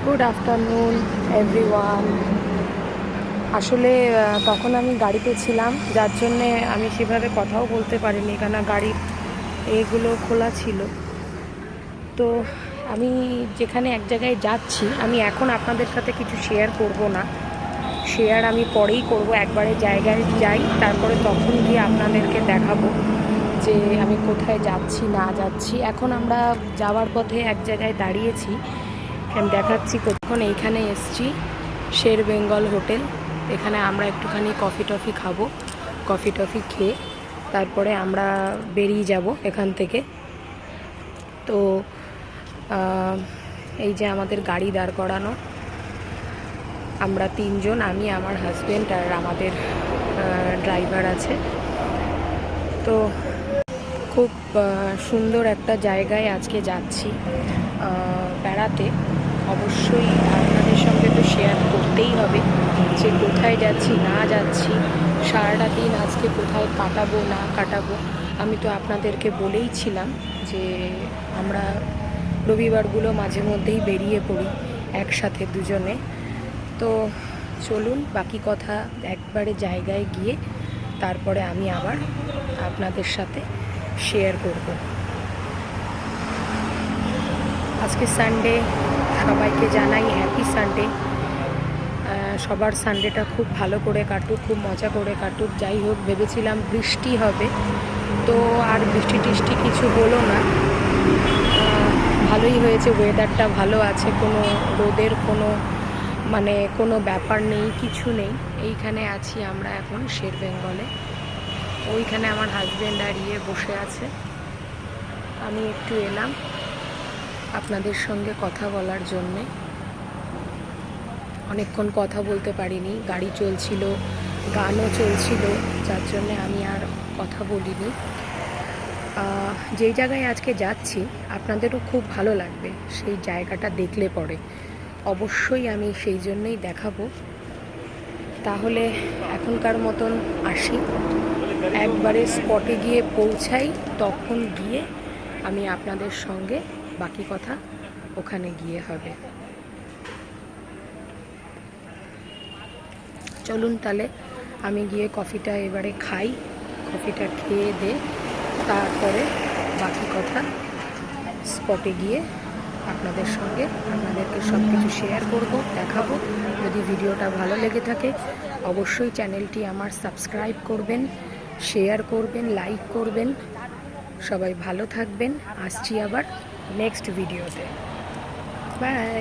Good afternoon everyone. আসলে তখন আমি গাড়িতে ছিলাম, যার জন্যে আমি সেভাবে কথাও বলতে পারিনি, কেন গাড়ির এগুলো খোলা ছিল। তো আমি যেখানে এক জায়গায় যাচ্ছি, আমি এখন আপনাদের সাথে কিছু শেয়ার করব না, শেয়ার আমি পরেই করব। একবারে জায়গায় যাই, তারপরে তখন গিয়ে আপনাদেরকে দেখাবো যে আমি কোথায় যাচ্ছি না যাচ্ছি। এখন আমরা যাওয়ার পথে এক জায়গায় দাঁড়িয়েছি, আমি দেখাচ্ছি। কতক্ষণ এইখানে এসছি, শের বেঙ্গল হোটেল। এখানে আমরা একটুখানি কফি টফি খাবো, কফি টফি খেয়ে তারপরে আমরা বেরিয়ে যাব এখান থেকে। তো এই যে আমাদের গাড়ি দাঁড় করানো, আমরা তিনজন, আমি, আমার হাজব্যান্ড আর আমাদের ড্রাইভার আছে। তো খুব সুন্দর একটা জায়গায় আজকে যাচ্ছি বেড়াতে। অবশ্যই আপনাদের সঙ্গে তো শেয়ার করতেই হবে যে কোথায় যাচ্ছি না যাচ্ছি, সারাটা দিন আজকে কোথায় কাটাবো না কাটাবো। আমি তো আপনাদেরকে বলেইছিলাম যে আমরা রবিবারগুলো মাঝে মধ্যেই বেরিয়ে পড়ি একসাথে দুজনে। তো চলুন বাকি কথা একবারে জায়গায় গিয়ে তারপরে আমি আবার আপনাদের সাথে শেয়ার করব। আজকে সানডে, সবাইকে জানাই হ্যাপি সানডে। সবার সানডেটা খুব ভালো করে কাটুক, খুব মজা করে কাটুক। যাই হোক, ভেবেছিলাম বৃষ্টি হবে, তো আর বৃষ্টি টিষ্টি কিছু হলো না। ভালোই হয়েছে, ওয়েদারটা ভালো আছে, কোনো রোদের কোনো ব্যাপার নেই, কিছু নেই। এইখানে আছি আমরা এখন শের বেঙ্গলে। ওইখানে আমার হাজব্যান্ড দাঁড়িয়ে বসে আছে, আমি একটু এলাম আপনাদের সঙ্গে কথা বলার জন্যে। অনেকক্ষণ কথা বলতে পারিনি, গাড়ি চলছিল, গানও চলছিল, যার জন্যে আমি আর কথা বলিনি। যেই জায়গায় আজকে যাচ্ছি আপনাদেরও খুব ভালো লাগবে সেই জায়গাটা দেখলে পরে, অবশ্যই আমি সেই জন্যই দেখাবো। তাহলে এখনকার মতন আসি, একবারে স্পটে গিয়ে পৌঁছাই, তখন গিয়ে আমি আপনাদের সঙ্গে বাকি কথা ওখানে গিয়ে হবে। চলুন তাহলে আমি গিয়ে কফিটা এবারে খাই, কফিটা খেয়ে দে, তারপরে বাকি কথা স্পটে গিয়ে আপনাদের সঙ্গে আপনাদেরকে সব কিছু শেয়ার করব, দেখাবো। যদি ভিডিওটা ভালো লেগে থাকে অবশ্যই চ্যানেলটি আমার সাবস্ক্রাইব করবেন, শেয়ার করবেন, লাইক করবেন। সবাই ভালো থাকবেন, আসছি আবার নেক্সট ভিডিওতে। বাই।